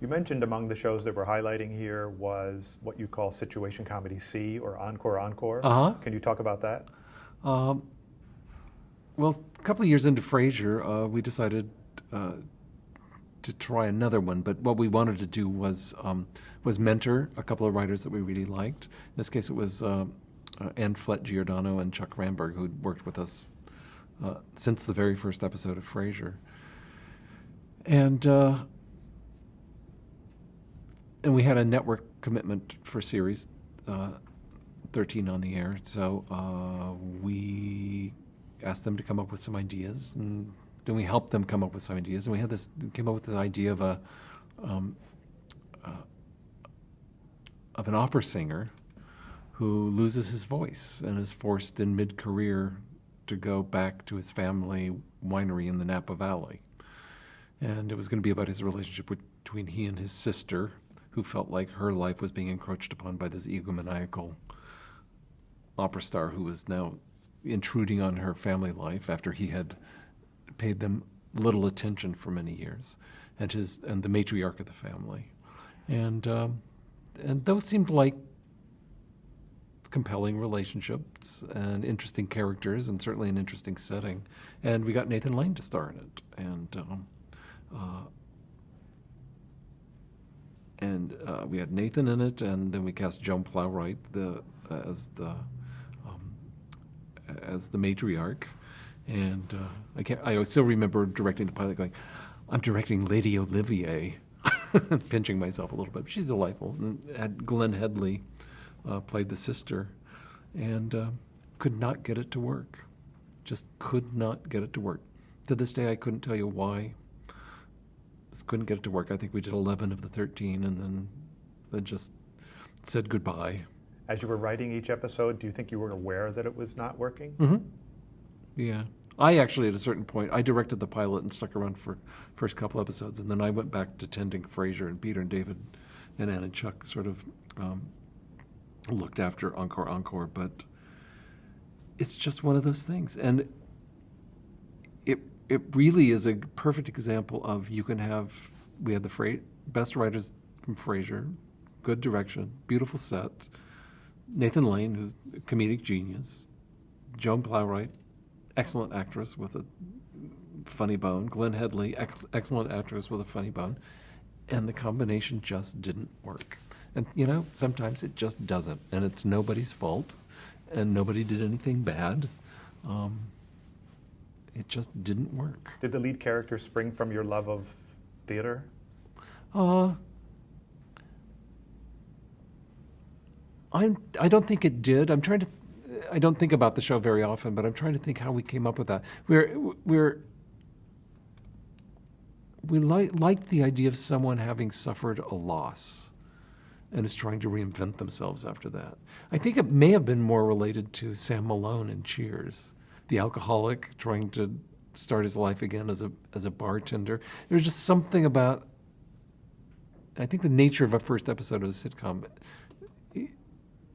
You mentioned among the shows that we're highlighting here was what you call situation comedy C, or Encore Encore. Uh-huh. Can you talk about that? Well, a couple of years into Frasier, we decided to try another one. But what we wanted to do was mentor a couple of writers that we really liked. In this case, it was Ann Flett Giordano and Chuck Ramberg, who'd worked with us since the very first episode of Frasier. And we had a network commitment for series 13 on the air, so we asked them to come up with some ideas, and then we helped them come up with some ideas, and came up with this idea of an opera singer who loses his voice and is forced in mid-career to go back to his family winery in the Napa Valley. And it was going to be about his relationship between he and his sister, who felt like her life was being encroached upon by this egomaniacal opera star who was now intruding on her family life after he had paid them little attention for many years, and the matriarch of the family. And those seemed like compelling relationships and interesting characters, and certainly an interesting setting. And we got Nathan Lane to star in it. And we had Nathan in it, and then we cast Joan Plowright as the matriarch. And I still remember directing the pilot, going, "I'm directing Lady Olivier," pinching myself a little bit. She's delightful. And had Glenn Headley played the sister, and could not get it to work. Just could not get it to work. To this day, I couldn't tell you why. Just couldn't get it to work. I think we did 11 of the 13, and then just said goodbye. As you were writing each episode, do you think you were aware that it was not working? Mm-hmm. Yeah. I actually, at a certain point, I directed the pilot and stuck around for first couple episodes, and then I went back to tending Frasier, and Peter and David and Ann and Chuck sort of looked after Encore Encore. But it's just one of those things. And it really is a perfect example of we had the best writers from Frasier, good direction, beautiful set, Nathan Lane, who's a comedic genius, Joan Plowright, excellent actress with a funny bone, Glenn Headley, excellent actress with a funny bone, and the combination just didn't work. And, sometimes it just doesn't, and it's nobody's fault, and nobody did anything bad. It just didn't work. Did the lead character spring from your love of theater? I don't think it did. I don't think about the show very often, but I'm trying to think how we came up with that. We like the idea of someone having suffered a loss and is trying to reinvent themselves after that. I think it may have been more related to Sam Malone in Cheers, the alcoholic trying to start his life again as a bartender. There's just something about, I think, the nature of a first episode of a sitcom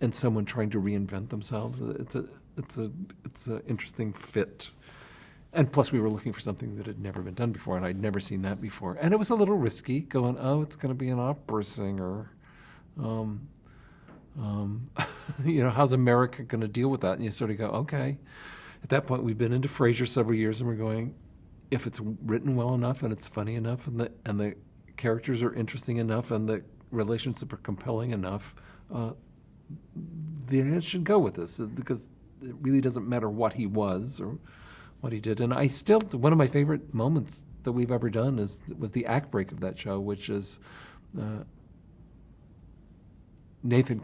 and someone trying to reinvent themselves. It's a interesting fit. And plus, we were looking for something that had never been done before, and I'd never seen that before. And it was a little risky, going, it's going to be an opera singer. How's America going to deal with that? And you sort of go, okay. At that point, we've been into Frasier several years, and we're going, if it's written well enough and it's funny enough, and the characters are interesting enough, and the relationships are compelling enough, the audience should go with this, because it really doesn't matter what he was or what he did. And one of my favorite moments that we've ever done was the act break of that show, which is Nathan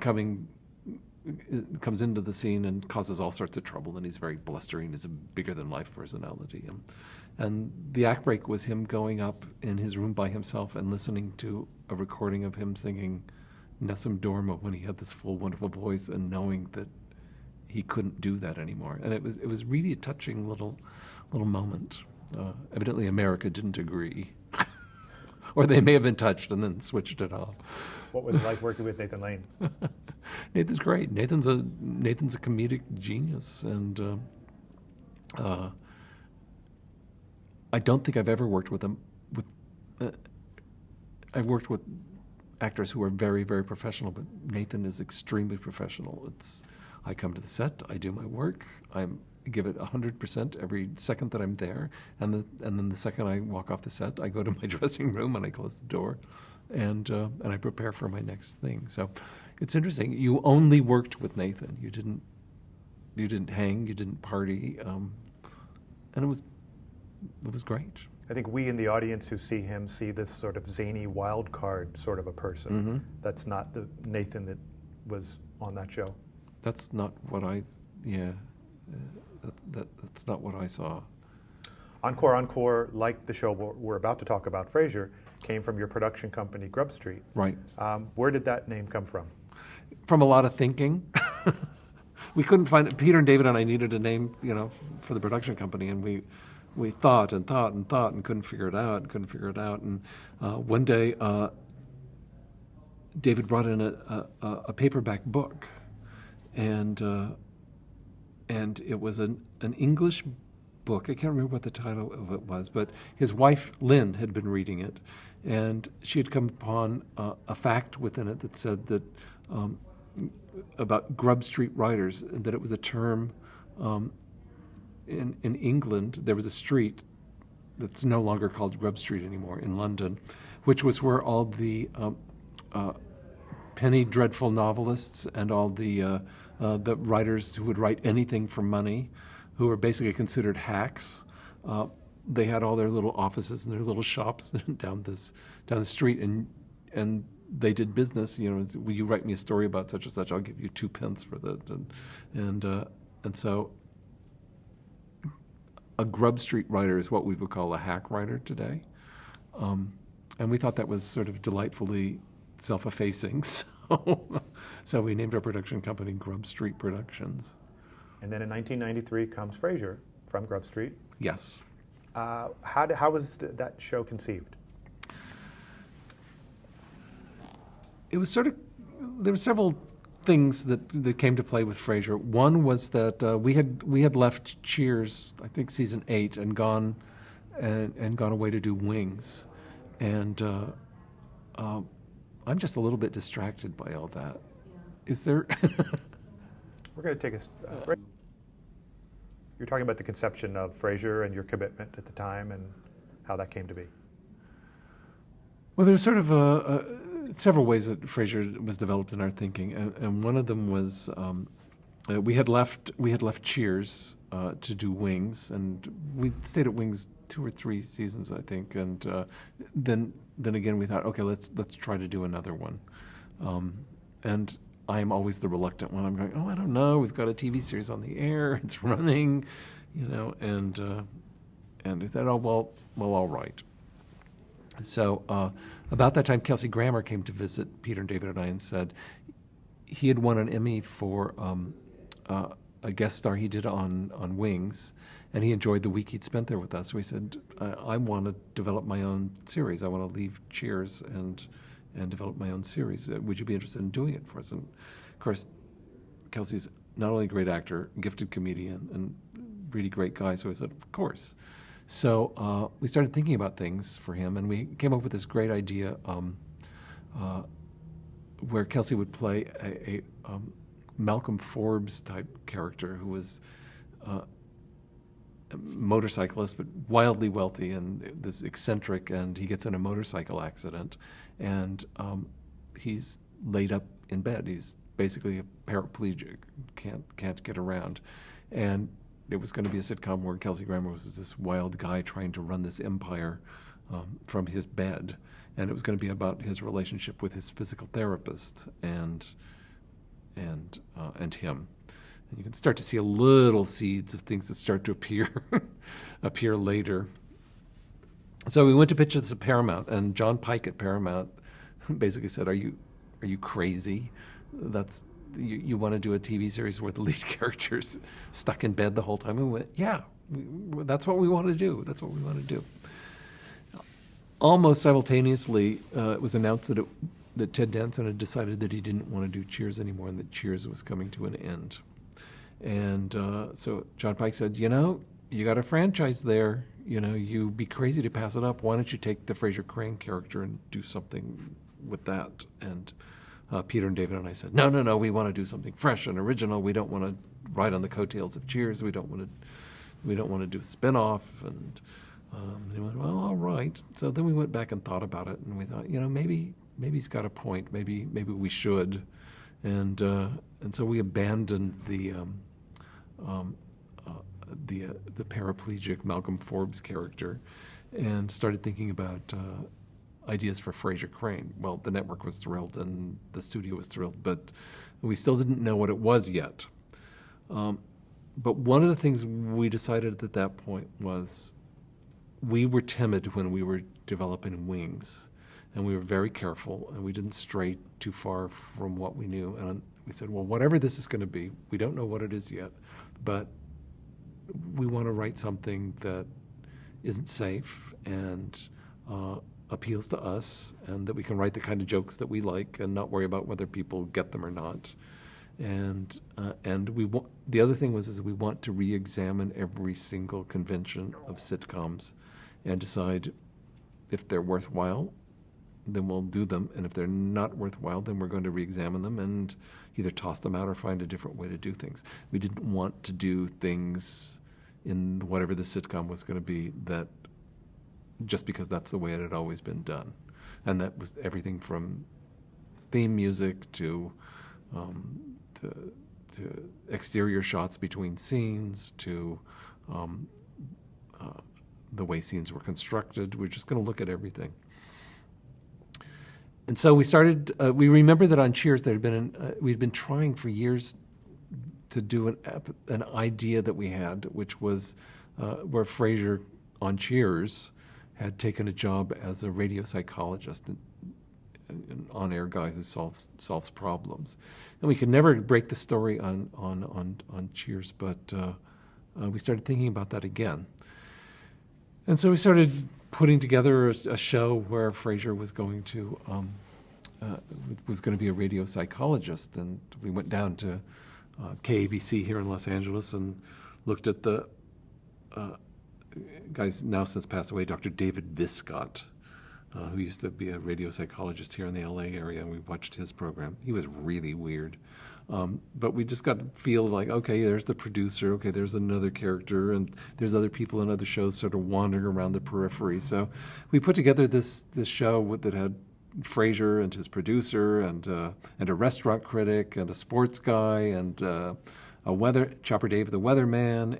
comes into the scene and causes all sorts of trouble, and he's very blustering. He's a bigger-than-life personality. And the act break was him going up in his room by himself and listening to a recording of him singing Nessun Dorma when he had this full, wonderful voice, and knowing that he couldn't do that anymore. And it was really a touching little moment. Evidently, America didn't agree. Or they may have been touched and then switched it off. What was it like working with Nathan Lane? Nathan's great. Nathan's a comedic genius, and I don't think I've ever worked with him. I've worked with actors who are very, very professional, but Nathan is extremely professional. I come to the set, I do my work, I give it 100% every second that I'm there, and then the second I walk off the set, I go to my dressing room and I close the door, and I prepare for my next thing. So it's interesting. You only worked with Nathan. You didn't hang, you didn't party, and it was great. I think we in the audience who see him see this sort of zany wild card sort of a person. That's not the Nathan that was on that show. That's not what that's not what I saw. Encore Encore, like the show we're about to talk about, Frasier, came from your production company, Grub Street. Right. Where did that name come from? From a lot of thinking. We couldn't find it. Peter and David and I needed a name, for the production company, and we thought and thought and thought and couldn't figure it out. And one day, David brought in a paperback book, and it was an English book. I can't remember what the title of it was, but his wife Lynn had been reading it, and she had come upon a fact within it that said that about Grub Street writers, and that it was a term. In England, there was a street that's no longer called Grub Street anymore in London, which was where all the penny dreadful novelists and all the writers who would write anything for money, who were basically considered hacks, they had all their little offices and their little shops down the street, and they did business. Will you write me a story about such and such? I'll give you 2 pence for that, and so. A Grub Street writer is what we would call a hack writer today. And we thought that was sort of delightfully self-effacing. So we named our production company Grub Street Productions. And then in 1993 comes Frasier from Grub Street. Yes. How was that show conceived? It was there were several things that came to play with Frasier. One was that we had left Cheers, I think season 8, and gone away to do Wings, and I'm just a little bit distracted by all that. Is there? We're going to take a break. You're talking about the conception of Frasier and your commitment at the time and how that came to be. Well, there's sort of several ways that Frasier was developed in our thinking, and one of them was we had left Cheers to do Wings, and we stayed at Wings 2 or 3 seasons, I think, and then again we thought, okay, let's try to do another one, and I'm always the reluctant one. I'm going, oh, I don't know, we've got a TV series on the air, it's running, and we thought, oh well, all right. So about that time, Kelsey Grammer came to visit Peter and David and I and said he had won an Emmy for a guest star he did on Wings, and he enjoyed the week he'd spent there with us. So he said, I want to develop my own series. I want to leave Cheers and develop my own series. Would you be interested in doing it for us? And of course, Kelsey's not only a great actor, gifted comedian, and really great guy. So I said, of course. So we started thinking about things for him, and we came up with this great idea where Kelsey would play a Malcolm Forbes type character who was a motorcyclist but wildly wealthy and this eccentric, and he gets in a motorcycle accident, and he's laid up in bed. He's basically a paraplegic, can't get around, and it was going to be a sitcom where Kelsey Grammer was this wild guy trying to run this empire from his bed, and it was going to be about his relationship with his physical therapist and him. And you can start to see a little seeds of things that start to appear later. So we went to pitch this at Paramount, and John Pike at Paramount basically said, "Are you crazy? You want to do a TV series where the lead character's stuck in bed the whole time?" And we went, yeah, that's what we want to do. That's what we want to do. Almost simultaneously, it was announced that Ted Danson had decided that he didn't want to do Cheers anymore and that Cheers was coming to an end. And so John Pike said, you you got a franchise there. You know, you'd be crazy to pass it up. Why don't you take the Frasier Crane character and do something with that? And Peter and David and I said, no, we want to do something fresh and original. We don't want to ride on the coattails of Cheers. We don't want to do a spin-off. And he went, well, all right. So then we went back and thought about it, and we thought, you know, maybe he's got a point. Maybe we should. And so we abandoned the paraplegic Malcolm Forbes character and started thinking about ideas for Frasier Crane. Well, the network was thrilled and the studio was thrilled, but we still didn't know what it was yet. But one of the things we decided at that point was we were timid when we were developing Wings, and we were very careful, and we didn't stray too far from what we knew. And we said, well, whatever this is going to be, we don't know what it is yet, but we want to write something that isn't safe and appeals to us, and that we can write the kind of jokes that we like and not worry about whether people get them or not. And the other thing was we want to re-examine every single convention of sitcoms and decide if they're worthwhile, then we'll do them, and if they're not worthwhile, then we're going to re-examine them and either toss them out or find a different way to do things. We didn't want to do things in whatever the sitcom was going to be that just because that's the way it had always been done. And that was everything from theme music to exterior shots between scenes to the way scenes were constructed. We're just going to look at everything. And so we started, we remember that on Cheers we'd been trying for years to do an idea that we had, which was where Frasier on Cheers had taken a job as a radio psychologist, an on-air guy who solves problems. And we could never break the story on Cheers, but we started thinking about that again. And so we started putting together a show where Frasier was going to be a radio psychologist, and we went down to KABC here in Los Angeles and looked at the guy's now since passed away, Dr. David Viscott, who used to be a radio psychologist here in the LA area, and we watched his program. He was really weird. But we just got to feel like, okay, there's the producer, okay, there's another character, and there's other people in other shows sort of wandering around the periphery. So we put together this show that had Frasier and his producer and a restaurant critic and a sports guy and Chopper Dave the weatherman,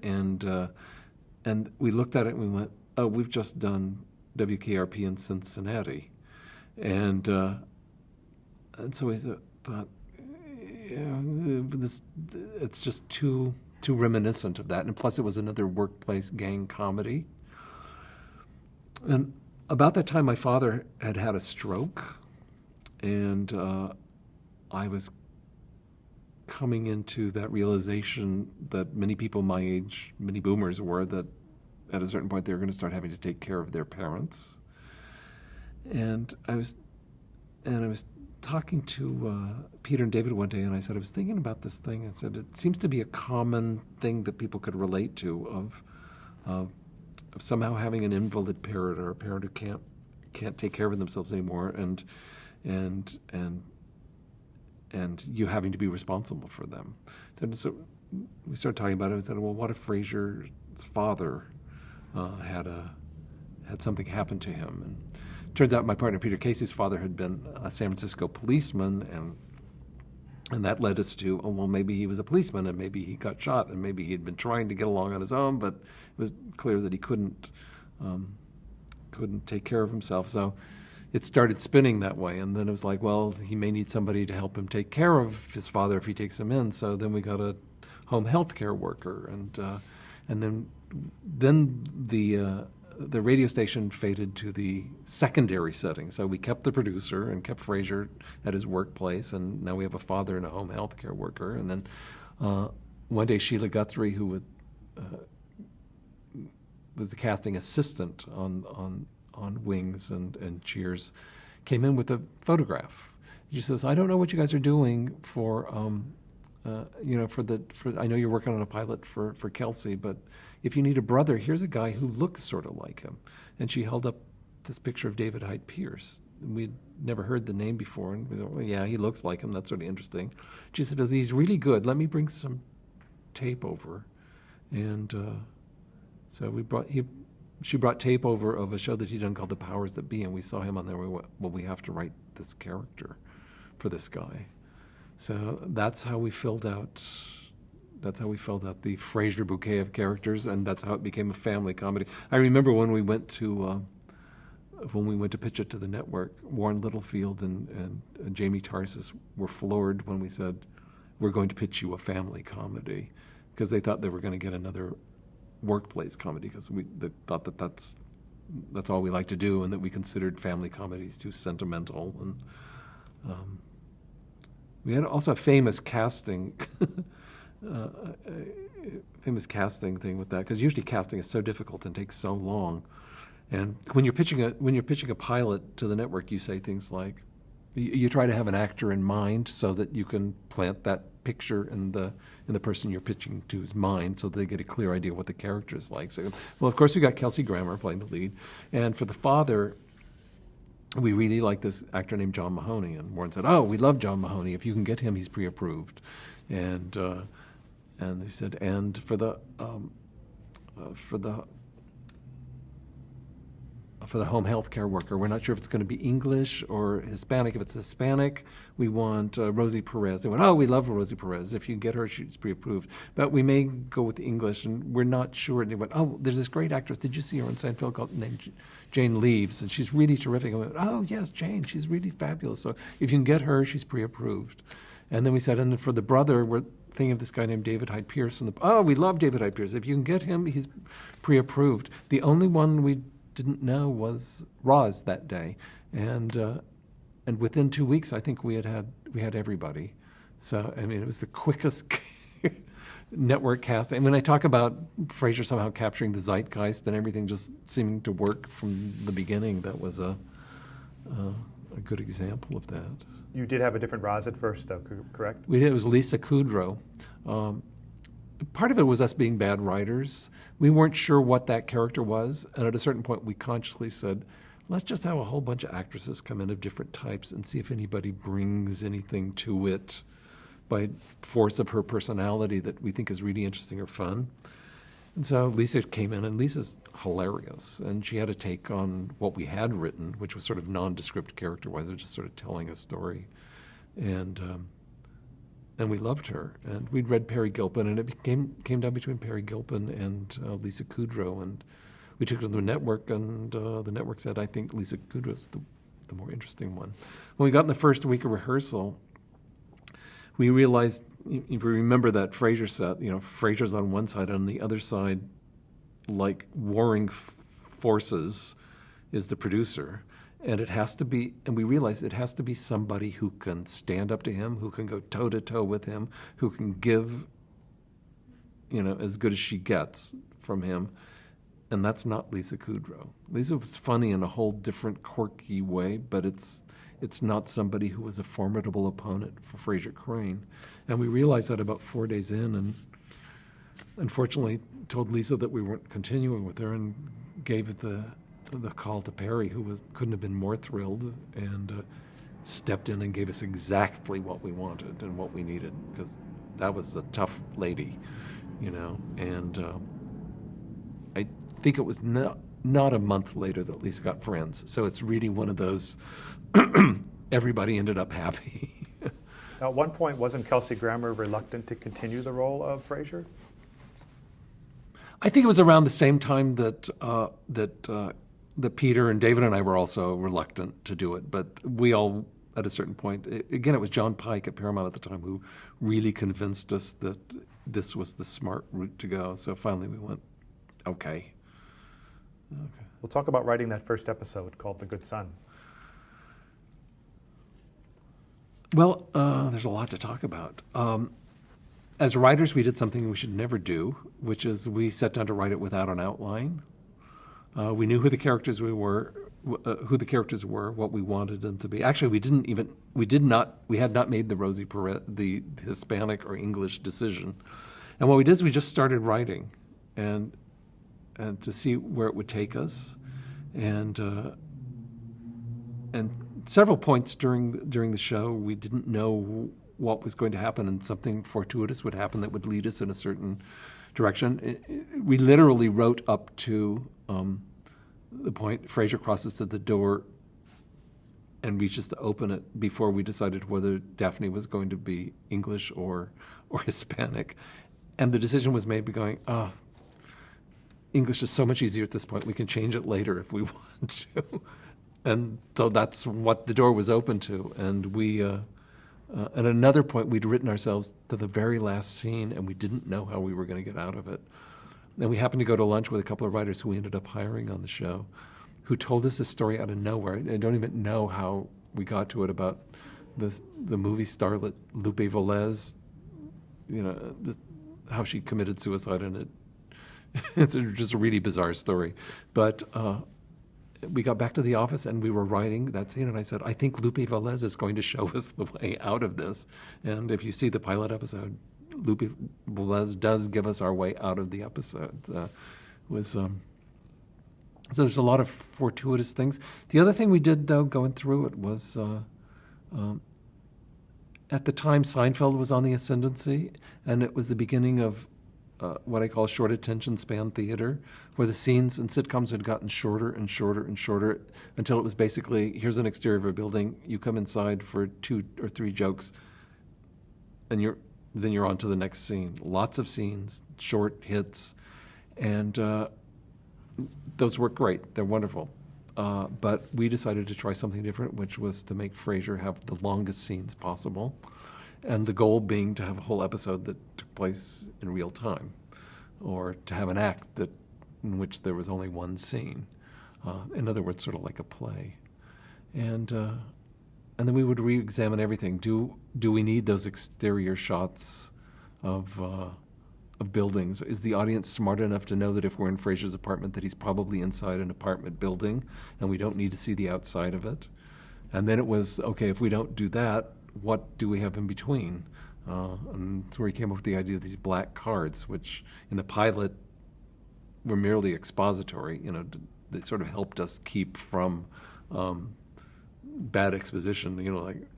and we looked at it and we went, oh, we've just done WKRP in Cincinnati. And so we thought, it's just too reminiscent of that. And plus it was another workplace gang comedy. And about that time, my father had a stroke, and I was coming into that realization that many people my age, many boomers were, that at a certain point they were going to start having to take care of their parents. And I was talking to Peter and David one day, and I said, I was thinking about this thing. I said, it seems to be a common thing that people could relate to of somehow having an invalid parent or a parent who can't take care of themselves anymore, and you having to be responsible for them. So we started talking about it. I said, well, what if Frasier's father had something happen to him? And it turns out my partner Peter Casey's father had been a San Francisco policeman, and that led us to, oh, well, maybe he was a policeman, and maybe he got shot, and maybe he'd been trying to get along on his own, but it was clear that he couldn't take care of himself. So it started spinning that way, and then it was like, well, he may need somebody to help him take care of his father if he takes him in. So then we got a home health care worker, and then the radio station faded to the secondary setting. So we kept the producer and kept Frasier at his workplace, and now we have a father and a home health care worker. And then one day Sheila Guthrie, who was the casting assistant on Wings and Cheers, came in with a photograph. She says, I don't know what you guys are doing for I know you're working on a pilot for Kelsey, but if you need a brother, here's a guy who looks sort of like him. And she held up this picture of David Hyde Pierce. We'd never heard the name before, and we thought, well, yeah, he looks like him. That's sort of interesting. She said, he's really good. Let me bring some tape over. And so she brought tape over of a show that he'd done called The Powers That Be, and we saw him on there. We went, well, we have to write this character for this guy. So that's how we filled out the Frasier bouquet of characters, and that's how it became a family comedy. I remember when we went to pitch it to the network, Warren Littlefield and Jamie Tarsis were floored when we said, we're going to pitch you a family comedy, because they thought they were going to get another workplace comedy, because they thought that that's all we like to do, and that we considered family comedies too sentimental. And we had also a famous casting thing with that, because usually casting is so difficult and takes so long. And when you're pitching a pilot to the network, you say things like, you try to have an actor in mind so that you can plant that picture in the person you're pitching to's mind, so they get a clear idea of what the character is like. So, well, of course, we got Kelsey Grammer playing the lead, and for the father, we really like this actor named John Mahoney. And Warren said, "Oh, we love John Mahoney. If you can get him, he's pre-approved." And they said, and for the home health care worker, we're not sure if it's going to be English or Hispanic. If it's Hispanic, we want Rosie Perez. They went, "Oh, we love Rosie Perez. If you get her, she's pre-approved. But we may go with English, and we're not sure." And they went, "Oh, there's this great actress. Did you see her on Seinfeld named Jane Leaves? And she's really terrific." I went, "Oh, yes, Jane. She's really fabulous. So if you can get her, she's pre-approved." And then we said, and then for the brother, we're thinking of this guy named David Hyde Pierce. We love David Hyde Pierce. If you can get him, he's pre-approved. The only one we didn't know was Roz that day, and within 2 weeks, I think we had everybody. So I mean, it was the quickest network casting. And when I talk about Frasier somehow capturing the zeitgeist and everything just seeming to work from the beginning, that was a good example of that. You did have a different Roz at first, though, correct? We did. It was Lisa Kudrow. Part of it was us being bad writers. We weren't sure what that character was, and at a certain point we consciously said, let's just have a whole bunch of actresses come in of different types and see if anybody brings anything to it by force of her personality that we think is really interesting or fun. And so Lisa came in, and Lisa's hilarious, and she had a take on what we had written, which was sort of nondescript character-wise, just sort of telling a story. And we loved her. And we'd read Perry Gilpin, and it came down between Perry Gilpin and Lisa Kudrow. And we took it to the network, and the network said, I think Lisa Kudrow's the more interesting one. When we got in the first week of rehearsal, we realized, if you remember that Frasier set, Frasier's on one side, and on the other side, like warring forces, is the producer. And it has to be, and we realized it has to be somebody who can stand up to him, who can go toe-to-toe with him, who can give, as good as she gets from him. And that's not Lisa Kudrow. Lisa was funny in a whole different, quirky way, but it's not somebody who was a formidable opponent for Frasier Crane. And we realized that about 4 days in, and unfortunately told Lisa that we weren't continuing with her, and gave the call to Perry, who couldn't have been more thrilled, and stepped in and gave us exactly what we wanted and what we needed, because that was a tough lady, and I think it was not a month later that Lisa got Friends. So it's really one of those, everybody ended up happy. Now, at one point, wasn't Kelsey Grammer reluctant to continue the role of Frasier? I think it was around the same time that Peter and David and I were also reluctant to do it. But we all, at a certain point, again, it was John Pike at Paramount at the time who really convinced us that this was the smart route to go. So finally we went, okay. We'll talk about writing that first episode called The Good Son. Well, there's a lot to talk about. As writers, we did something we should never do, which is we sat down to write it without an outline. We knew who the characters we were. who the characters were, what we wanted them to be. Actually, we had not made the Rosie Perez, the Hispanic or English decision. And what we did is we just started writing, and to see where it would take us, and several points during the show we didn't know what was going to happen, and something fortuitous would happen that would lead us in a certain direction. We literally wrote up to the point Frasier crosses to the door and reaches to open it before we decided whether Daphne was going to be English or Hispanic. And the decision was made by going, English is so much easier at this point. We can change it later if we want to. And so that's what the door was open to. And we, at another point, we'd written ourselves to the very last scene, and we didn't know how we were going to get out of it. And we happened to go to lunch with a couple of writers who we ended up hiring on the show, who told us this story out of nowhere. I don't even know how we got to it, about the movie starlet Lupe Velez, how she committed suicide in it. It's just a really bizarre story. But we got back to the office and we were writing that scene, and I said, I think Lupe Velez is going to show us the way out of this. And if you see the pilot episode, Lupe Velez does give us our way out of the episode. So there's a lot of fortuitous things. The other thing we did, though, going through it was, at the time, Seinfeld was on the ascendancy, and it was the beginning of what I call short attention span theater, where the scenes in sitcoms had gotten shorter and shorter and shorter until it was basically, here's an exterior of a building, you come inside for 2 or 3 jokes, and then you're on to the next scene. Lots of scenes, short hits, and those work great. They're wonderful. But we decided to try something different, which was to make Frasier have the longest scenes possible, and the goal being to have a whole episode that took place in real time, or to have an act in which there was only one scene. In other words, sort of like a play. And then we would re-examine everything. Do we need those exterior shots of buildings? Is the audience smart enough to know that if we're in Frasier's apartment that he's probably inside an apartment building and we don't need to see the outside of it? And then it was, okay, if we don't do that, what do we have in between? And that's where he came up with the idea of these black cards, which in the pilot were merely expository. They sort of helped us keep from bad exposition, like,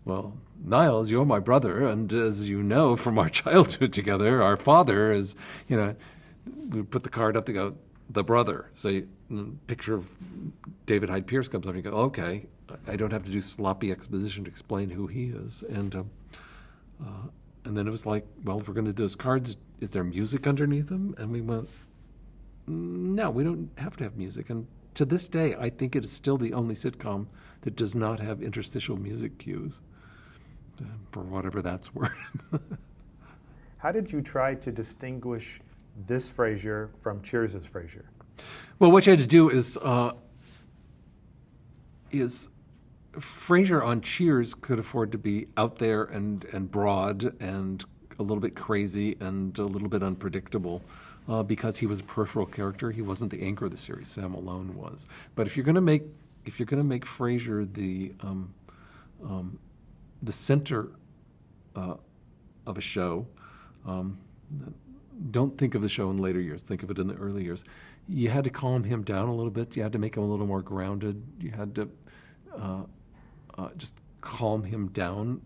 well, Niles, you're my brother, and as you know from our childhood together, our father is, we put the card up to go, the brother. So the picture of David Hyde Pierce comes up and you go, okay, I don't have to do sloppy exposition to explain who he is. And then it was like, well, if we're going to do those cards, is there music underneath them? And we went, no, we don't have to have music. And to this day, I think it is still the only sitcom that does not have interstitial music cues, for whatever that's worth. How did you try to distinguish this Frasier from Cheers' Frasier? Well, what you had to do is Frasier on Cheers could afford to be out there and broad and a little bit crazy and a little bit unpredictable. Because he was a peripheral character, he wasn't the anchor of the series. Sam Malone was. But if you're going to make Frasier the center of a show, don't think of the show in later years. Think of it in the early years. You had to calm him down a little bit. You had to make him a little more grounded. You had to just calm him down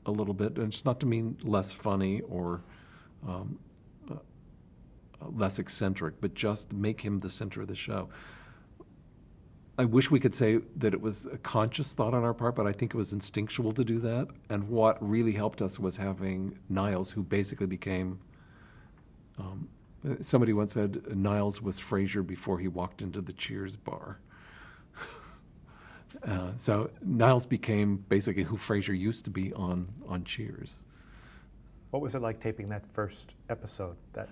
a little bit, and it's not to mean less funny or less eccentric, but just make him the center of the show. I wish we could say that it was a conscious thought on our part, but I think it was instinctual to do that. And what really helped us was having Niles, who basically became, somebody once said, Niles was Frasier before he walked into the Cheers bar. So Niles became basically who Frasier used to be on Cheers. What was it like taping that first episode that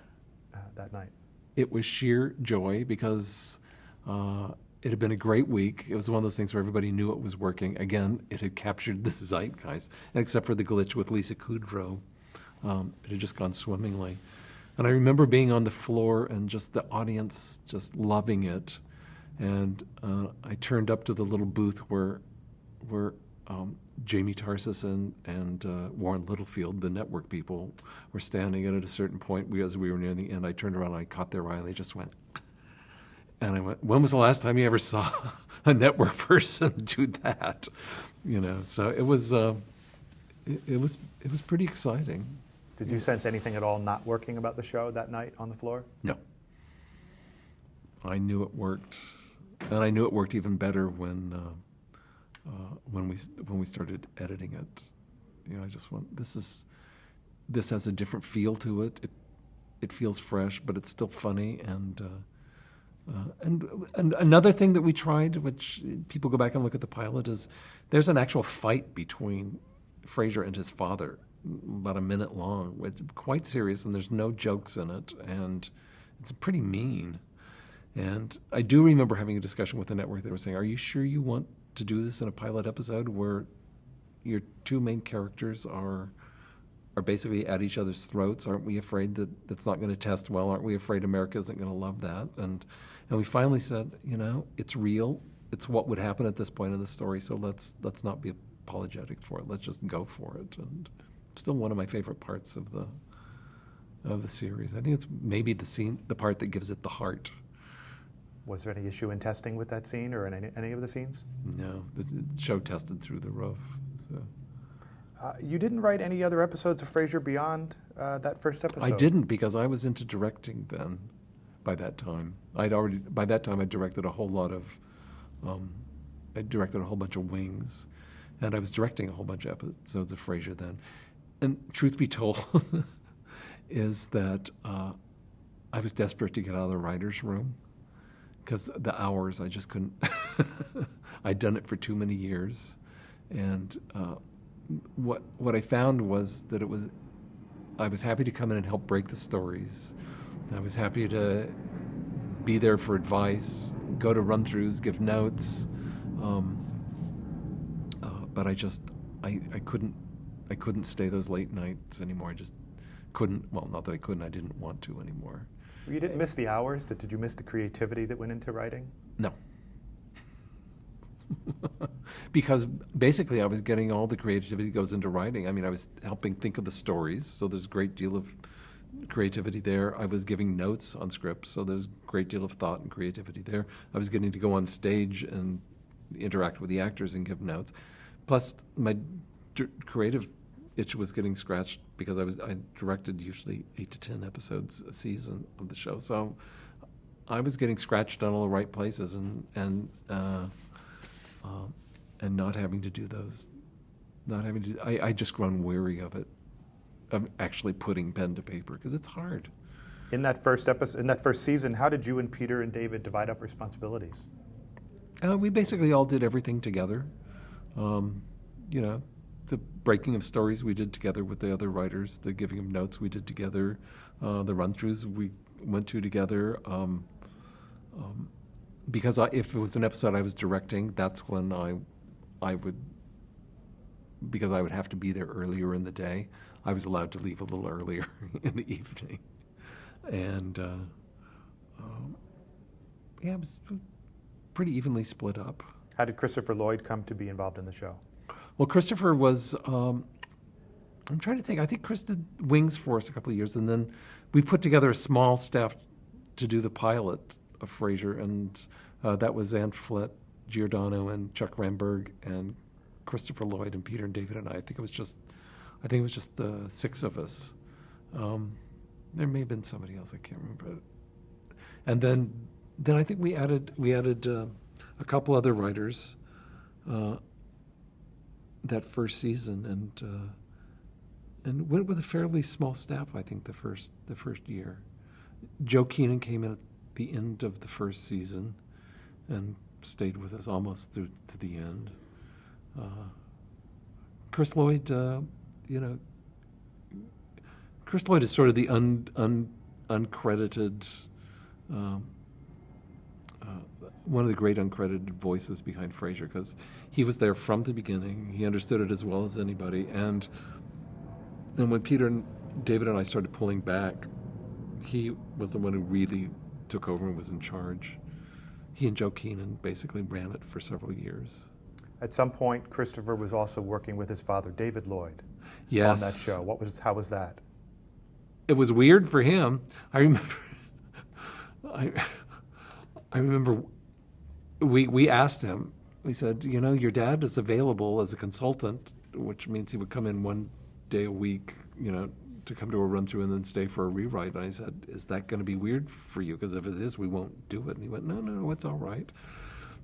night? It was sheer joy because it had been a great week. It was one of those things where everybody knew it was working. Again, it had captured the zeitgeist, except for the glitch with Lisa Kudrow. It had just gone swimmingly. And I remember being on the floor and just the audience just loving it. And I turned up to the little booth where Jamie Tarsis and Warren Littlefield, the network people, were standing. And at a certain point, as we were near the end, I turned around and I caught their eye, and they just went. And I went, when was the last time you ever saw a network person do that? So it was pretty exciting. Did you sense anything at all not working about the show that night on the floor? No. I knew it worked, and I knew it worked even better when we started editing it. I just went, this has a different feel to it. It feels fresh, but it's still funny. And another thing that we tried, which people go back and look at the pilot, is there's an actual fight between Frasier and his father, about a minute long. It's quite serious, and there's no jokes in it, and it's pretty mean. And I do remember having a discussion with the network that was saying, are you sure you want to do this in a pilot episode where your two main characters are basically at each other's throats? Aren't we afraid that that's not going to test well? Aren't we afraid America isn't going to love that? And we finally said, it's real. It's what would happen at this point in the story, so let's not be apologetic for it. Let's just go for it. And it's still one of my favorite parts of the series. I think it's maybe the part that gives it the heart. Was there any issue in testing with that scene or in any of the scenes? No, the show tested through the roof. So. You didn't write any other episodes of Frasier beyond that first episode? I didn't, because I was into directing then. By that time, I directed a whole lot of, I directed a whole bunch of Wings, and I was directing a whole bunch of episodes of Frasier then. And truth be told, is that I was desperate to get out of the writer's room, because the hours, I just couldn't. I'd done it for too many years, and what I found was that I was happy to come in and help break the stories. I was happy to be there for advice, go to run-throughs, give notes, but I couldn't stay those late nights anymore. I just couldn't. Well, not that I couldn't. I didn't want to anymore. You didn't miss the hours? Did you miss the creativity that went into writing? No. Because basically I was getting all the creativity that goes into writing. I mean, I was helping think of the stories, so there's a great deal of creativity there. I was giving notes on scripts, so there's a great deal of thought and creativity there. I was getting to go on stage and interact with the actors and give notes. Plus, my creative itch was getting scratched because I directed usually 8 to 10 episodes a season of the show, so I was getting scratched on all the right places and not having to do those, I just grown weary of it, of actually putting pen to paper, because it's hard. In that first episode, in that first season, how did you and Peter and David divide up responsibilities? We basically all did everything together. The breaking of stories we did together with the other writers, the giving of notes we did together, the run-throughs we went to together. Because if it was an episode I was directing, that's when I would, because I would have to be there earlier in the day, I was allowed to leave a little earlier in the evening. And it was pretty evenly split up. How did Christopher Lloyd come to be involved in the show? Well, Christopher was, I'm trying to think, I think Chris did Wings for us a couple of years, and then we put together a small staff to do the pilot of Frasier, and that was Ann Flitt, Giordano, and Chuck Ramberg, and Christopher Lloyd, and Peter and David and I. I think it was just the 6 of us. There may have been somebody else, I can't remember. And then I think we added a couple other writers that first season, and went with a fairly small staff. I think the first year, Joe Keenan came in at the end of the first season and stayed with us almost through to the end. Chris Lloyd, Chris Lloyd is sort of the uncredited, one of the great uncredited voices behind Frasier, because he was there from the beginning. He understood it as well as anybody. And when Peter and David and I started pulling back, he was the one who really took over and was in charge. he and Joe Keenan basically ran it for several years. At some point, Christopher was also working with his father, David Lloyd, Yes. on that show. How was that? It was weird for him. I remember, I remember we asked him, we said, your dad is available as a consultant, which means he would come in one day a week, to come to a run through and then stay for a rewrite. And I said, is that going to be weird for you? Because if it is, we won't do it. And he went, no, it's all right.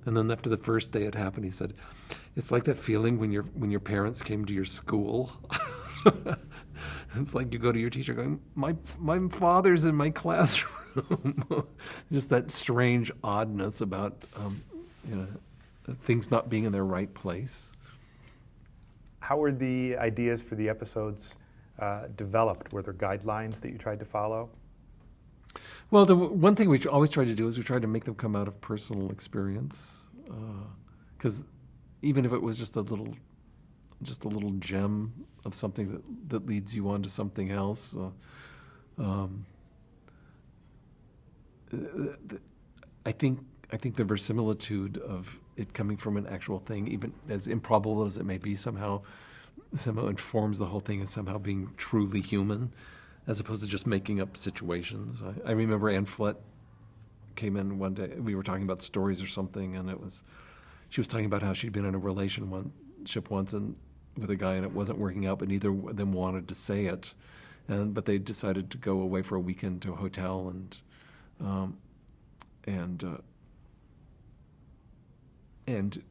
And then after the first day it happened, he said, it's like that feeling when your parents came to your school. It's like you go to your teacher going, my father's in my classroom. Just that strange oddness about things not being in their right place. How were the ideas for the episodes developed? Were there guidelines that you tried to follow? Well, the one thing we always tried to do is we tried to make them come out of personal experience, because even if it was just a little gem of something that leads you on to something else, I think the verisimilitude of it coming from an actual thing, even as improbable as it may be, somehow informs the whole thing as somehow being truly human, as opposed to just making up situations. I remember Anne Flett came in one day. We were talking about stories or something, and she was talking about how she'd been in a relationship once with a guy, and it wasn't working out, but neither of them wanted to say it, but they decided to go away for a weekend to a hotel, and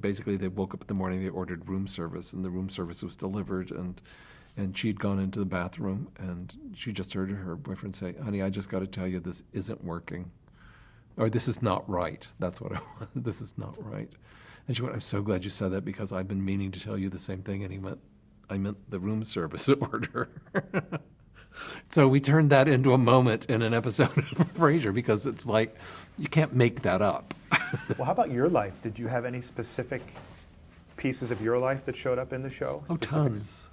basically they woke up in the morning, they ordered room service, and the room service was delivered, and she'd gone into the bathroom, and she just heard her boyfriend say, honey, I just got to tell you, this isn't working. Or this is not right. That's what this is not right. And she went, I'm so glad you said that, because I've been meaning to tell you the same thing. And he went, I meant the room service order. So we turned that into a moment in an episode of Frasier, because it's like, you can't make that up. Well, how about your life? Did you have any specific pieces of your life that showed up in the show? Oh, tons.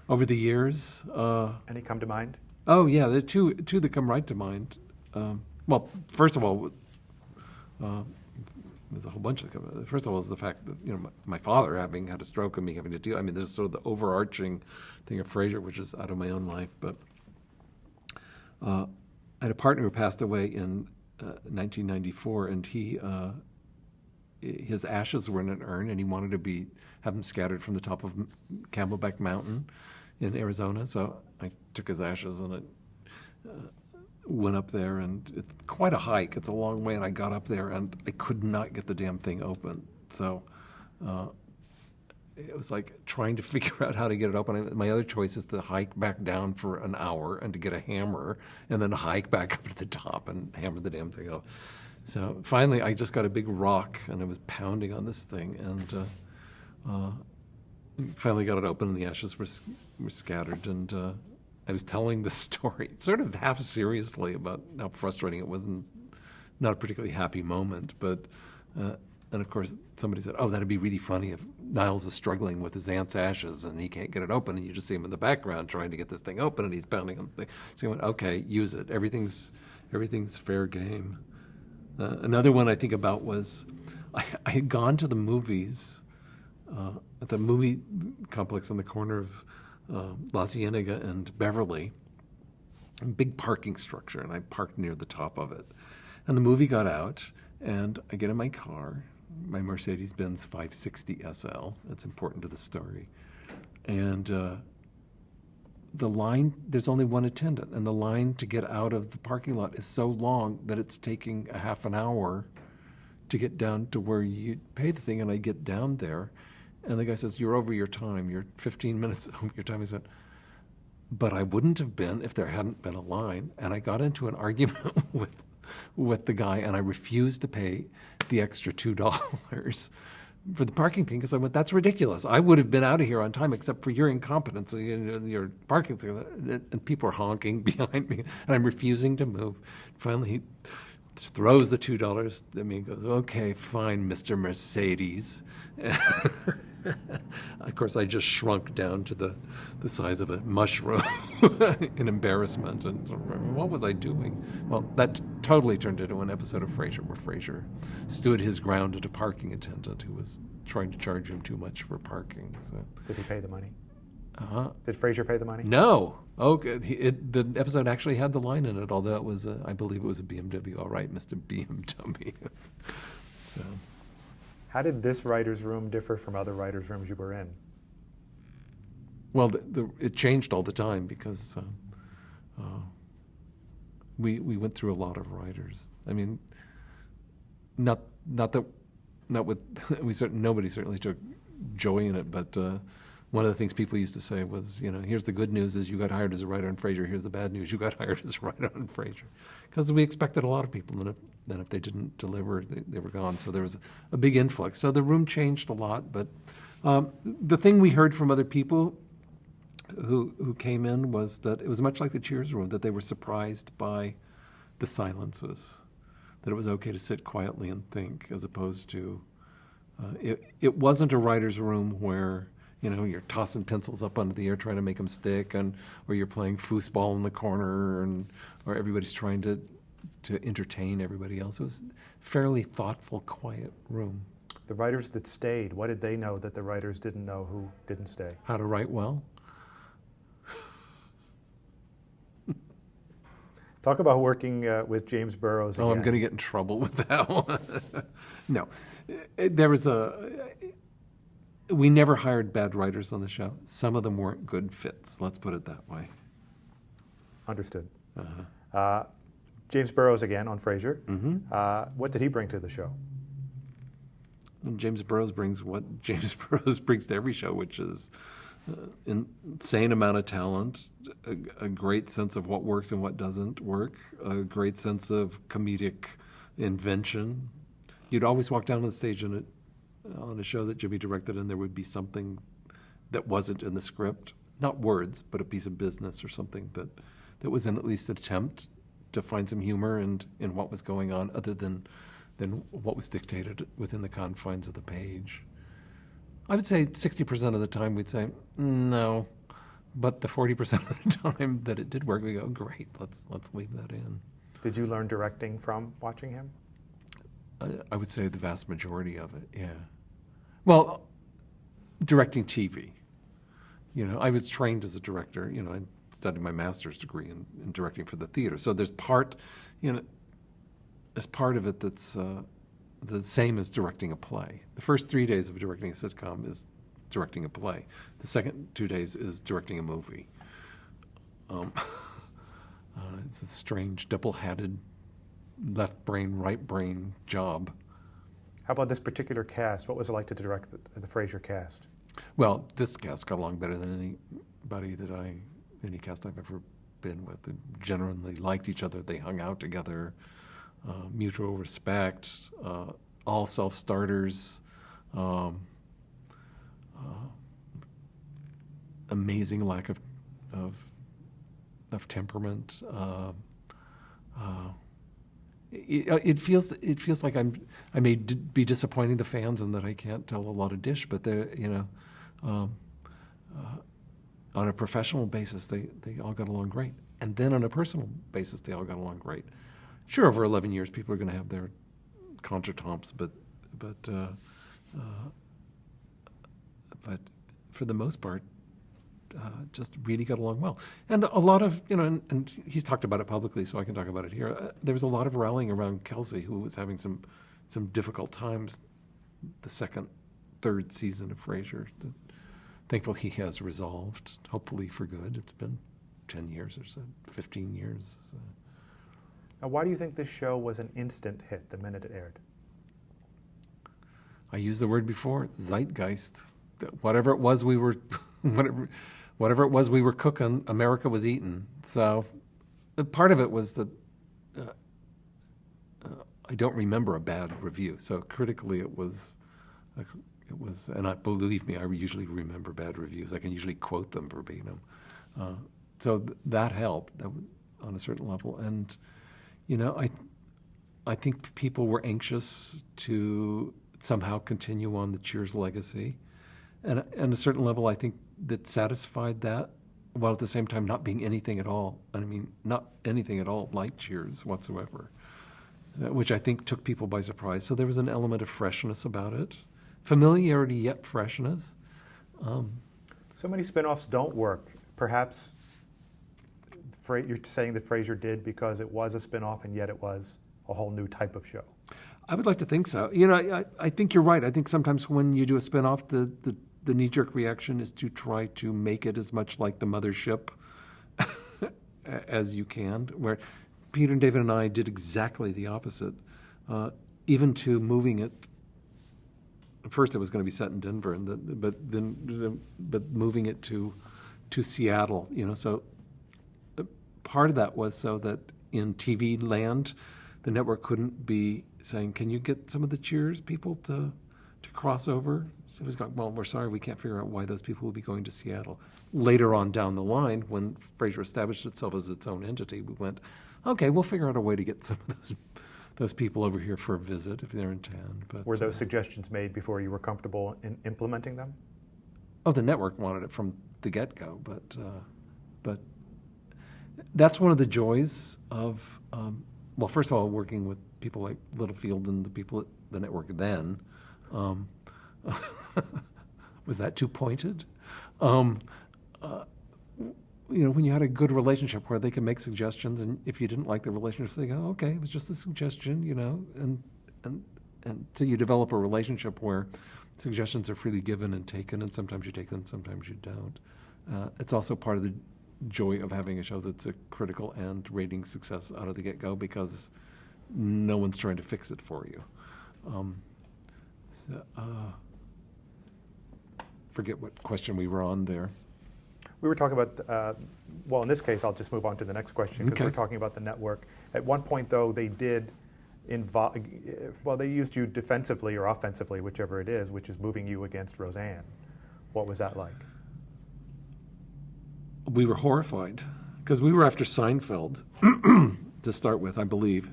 Over the years. Any come to mind? Oh, yeah, there are two that come right to mind. Well, first of all, there's a whole bunch of. First of all, is the fact that my father having had a stroke and me having to deal. I mean, there's sort of the overarching thing of Frasier, which is out of my own life. But I had a partner who passed away in 1994, and his ashes were in an urn, and he wanted to have them scattered from the top of Camelback Mountain in Arizona. So I took his ashes and went up there, and it's quite a hike. It's a long way, and I got up there, and I could not get the damn thing open. So it was like trying to figure out how to get it open. My other choice is to hike back down for an hour and to get a hammer, and then hike back up to the top and hammer the damn thing out. So finally, I just got a big rock, and I was pounding on this thing, and finally got it open, and the ashes were scattered, and I was telling the story sort of half seriously about how frustrating it was, and not a particularly happy moment. But and of course somebody said, "Oh, that'd be really funny if Niles is struggling with his aunt's ashes and he can't get it open, and you just see him in the background trying to get this thing open, and he's pounding on the thing." So I went, "Okay, use it. Everything's fair game." Another one I think about was I had gone to the movies at the movie complex on the corner of La Cienega and Beverly, a big parking structure, and I parked near the top of it. And the movie got out, and I get in my car, my Mercedes-Benz 560 SL. That's important to the story. And the line, there's only one attendant, and the line to get out of the parking lot is so long that it's taking a half an hour to get down to where you pay the thing. And I get down there, and the guy says, "You're over your time. You're 15 minutes over your time." I said, "But I wouldn't have been if there hadn't been a line." And I got into an argument with the guy, and I refused to pay the extra $2 for the parking thing, because I went, "That's ridiculous. I would have been out of here on time except for your incompetence, your parking thing." And people are honking behind me, and I'm refusing to move. Finally, he throws the $2 at me and goes, "Okay, fine, Mr. Mercedes." Of course, I just shrunk down to the size of a mushroom in embarrassment. And what was I doing? Well, that totally turned into an episode of Frasier where Frasier stood his ground at a parking attendant who was trying to charge him too much for parking. So. Did he pay the money? Uh-huh. Did Frasier pay the money? No. Okay. The episode actually had the line in it, although it was, I believe it was a BMW. All right, Mr. BMW. So. How did this writer's room differ from other writers' rooms you were in? Well, it changed all the time because we went through a lot of writers. I mean, nobody certainly took joy in it, but one of the things people used to say was, here's the good news is you got hired as a writer on Frasier. Here's the bad news, you got hired as a writer on Frasier, because we expected a lot of people, and if they didn't deliver, they were gone. So there was a big influx. So the room changed a lot, but the thing we heard from other people who came in was that it was much like the Cheers room, that they were surprised by the silences, that it was okay to sit quietly and think, as opposed to it wasn't a writer's room where you're tossing pencils up into the air trying to make them stick, or you're playing foosball in the corner, or everybody's trying to entertain everybody else. It was a fairly thoughtful, quiet room. The writers that stayed, what did they know that the writers didn't know who didn't stay? How to write well. Talk about working with James Burrows again. Oh, I'm going to get in trouble with that one. No. There was we never hired bad writers on the show. Some of them weren't good fits. Let's put it that way. Understood. Uh-huh. James Burrows again on Frasier. Mm-hmm. What did he bring to the show? And James Burrows brings what James Burrows brings to every show, which is insane amount of talent, a great sense of what works and what doesn't work, a great sense of comedic invention. You'd always walk down on the stage on a show that Jimmy directed, and there would be something that wasn't in the script, not words, but a piece of business or something that was in at least an attempt to find some humor in what was going on, other than what was dictated within the confines of the page. I would say 60% of the time we'd say, no. But the 40% of the time that it did work, we go, great, let's leave that in. Did you learn directing from watching him? I would say the vast majority of it, yeah. Well, directing TV. I was trained as a director. I studied my master's degree in directing for the theater. So there's part, as part of it that's the same as directing a play. The first 3 days of directing a sitcom is directing a play. The second 2 days is directing a movie. It's a strange, double-hatted, left brain, right brain job. How about this particular cast? What was it like to direct the Frasier cast? Well, this cast got along better than any cast I've ever been with. They generally liked each other. They hung out together. Mutual respect, all self-starters, amazing lack of temperament. It feels like I may be disappointing the fans and that I can't tell a lot of dish, but on a professional basis they all got along great, and then on a personal basis they all got along great. Sure, over 11 years people are going to have their contretemps, but for the most part, just really got along well. And a lot of, and he's talked about it publicly, so I can talk about it here. There was a lot of rallying around Kelsey, who was having some difficult times the second, third season of Frasier. Thankfully, he has resolved, hopefully for good. It's been 10 years or so, 15 years. So. Now, why do you think this show was an instant hit the minute it aired? I used the word before, zeitgeist. Whatever it was we were cooking, America was eating. So part of it was that I don't remember a bad review. So critically, it was, and believe me, I usually remember bad reviews. I can usually quote them verbatim. So that helped on a certain level. And I think people were anxious to somehow continue on the Cheers legacy, and at a certain level, I think that satisfied that, while at the same time not being anything at all. I mean, not anything at all like Cheers whatsoever, which I think took people by surprise. So there was an element of freshness about it, familiarity yet freshness. So many spin-offs don't work. Perhaps you're saying that Frasier did because it was a spin-off and yet it was a whole new type of show. I would like to think so. You know, I think you're right. I think sometimes when you do a spin-off, the knee-jerk reaction is to try to make it as much like the mothership as you can. Where Peter and David and I did exactly the opposite, even to moving it. First, it was going to be set in Denver, but moving it to Seattle. You know, so part of that was so that in TV land, the network couldn't be saying, "Can you get some of the Cheers people to cross over?" It was going, "Well, we're sorry, we can't figure out why those people will be going to Seattle." Later on down the line, when Frasier established itself as its own entity, we went, "Okay, we'll figure out a way to get some of those people over here for a visit if they're in town." But were those suggestions made before you were comfortable in implementing them? Oh, the network wanted it from the get-go, but that's one of the joys of, well, first of all, working with people like Littlefield and the people at the network then. Was that too pointed? You know, when you had a good relationship where they could make suggestions, and if you didn't like the relationship, they go, "Okay, it was just a suggestion," you know, and so you develop a relationship where suggestions are freely given and taken, and sometimes you take them, sometimes you don't. It's also part of the joy of having a show that's a critical and rating success out of the get-go, because no one's trying to fix it for you. Forget what question we were on there. We were talking about, well, in this case, I'll just move on to the next question, because Okay. we're talking about the network. At one point, though, they did well, they used you defensively or offensively, whichever it is, which is moving you against Roseanne. What was that like? We were horrified, because we were after Seinfeld to start with, I believe.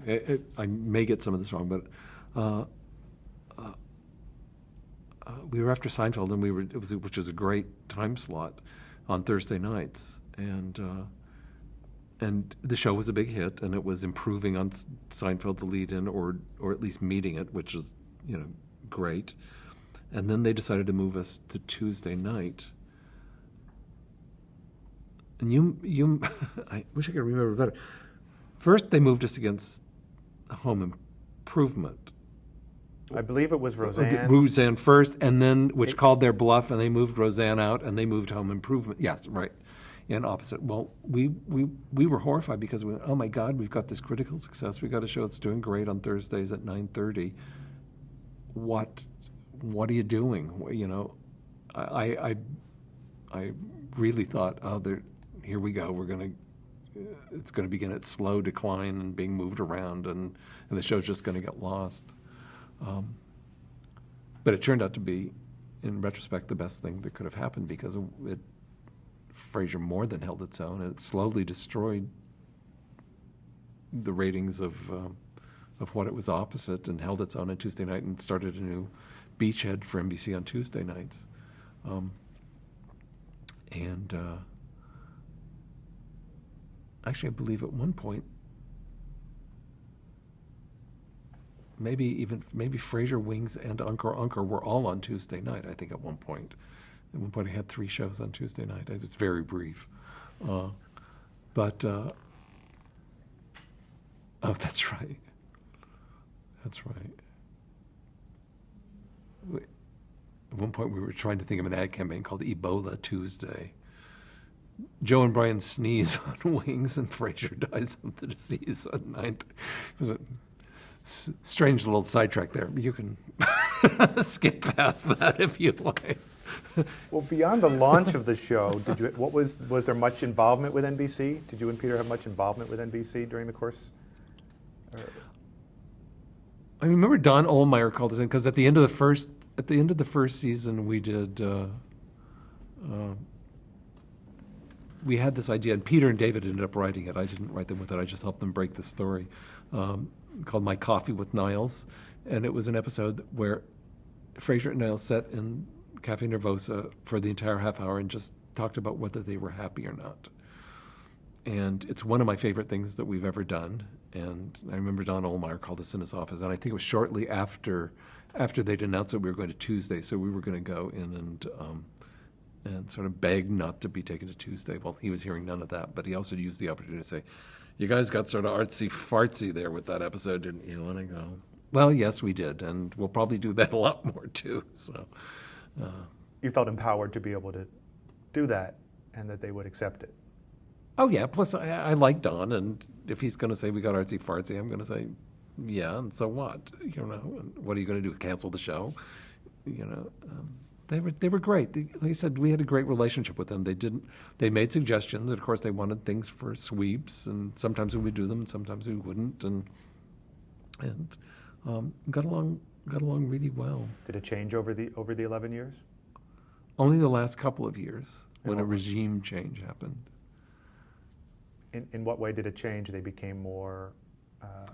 I may get some of this wrong, but we were after Seinfeld, and which was a great time slot on Thursday nights, and the show was a big hit, and it was improving on Seinfeld's lead-in, or at least meeting it, which was, you know, great. And then they decided to move us to Tuesday night. And you I wish I could remember better. First, they moved us against Home Improvement. I believe it was Roseanne. Roseanne first, and then, which called their bluff, and they moved Roseanne out, and they moved Home Improvement. Yes, right. And opposite. Well, we were horrified, because we went, "Oh my God, we've got this critical success. We've got a show that's doing great on Thursdays at 9:30. What are you doing?" You know, I really thought, "Oh, here we go. It's going to begin its slow decline and being moved around, and the show's just going to get lost." But it turned out to be, in retrospect, the best thing that could have happened, because Frasier more than held its own, and it slowly destroyed the ratings of what it was opposite, and held its own on Tuesday night, and started a new beachhead for NBC on Tuesday nights. Actually, I believe at one point, maybe Frasier, Wings, and Uncle were all on Tuesday night. I think at one point. At one point, I had 3 shows on Tuesday night. It was very brief. Oh, that's right. That's right. At one point, we were trying to think of an ad campaign called Ebola Tuesday. Joe and Brian sneeze on Wings, and Frasier dies of the disease on 9th. It was a strange little sidetrack there. You can skip past that if you like. Well, beyond the launch of the show, was there much involvement with NBC? Did you and Peter have much involvement with NBC during the course? I remember Don Ohlmeyer called us in, because at the end of the first season, we did. We had this idea, and Peter and David ended up writing it. I didn't write them with it. I just helped them break the story, called My Coffee with Niles. And it was an episode where Frasier and Niles sat in Cafe Nervosa for the entire half hour and just talked about whether they were happy or not. And it's one of my favorite things that we've ever done. And I remember Don Ohlmeyer called us in his office, and I think it was shortly after they'd announced that we were going to Tuesday, so we were going to go in and sort of beg not to be taken to Tuesday. Well, he was hearing none of that, but he also used the opportunity to say, "You guys got sort of artsy-fartsy there with that episode, didn't you?" And I go, "Well, yes, we did, and we'll probably do that a lot more, too." So, You felt empowered to be able to do that and that they would accept it. oh, yeah, plus I like Don, and if he's going to say we got artsy-fartsy, I'm going to say, yeah, and so what? You know, and what are you going to do, cancel the show? You know, they were great. Like I said, we had a great relationship with them. They made suggestions, and of course they wanted things for sweeps, and sometimes we would do them, and sometimes we wouldn't, and got along really well. Did it change over the 11 years? Only the last couple of years when Oh. a regime change happened. In what way did it change? They became more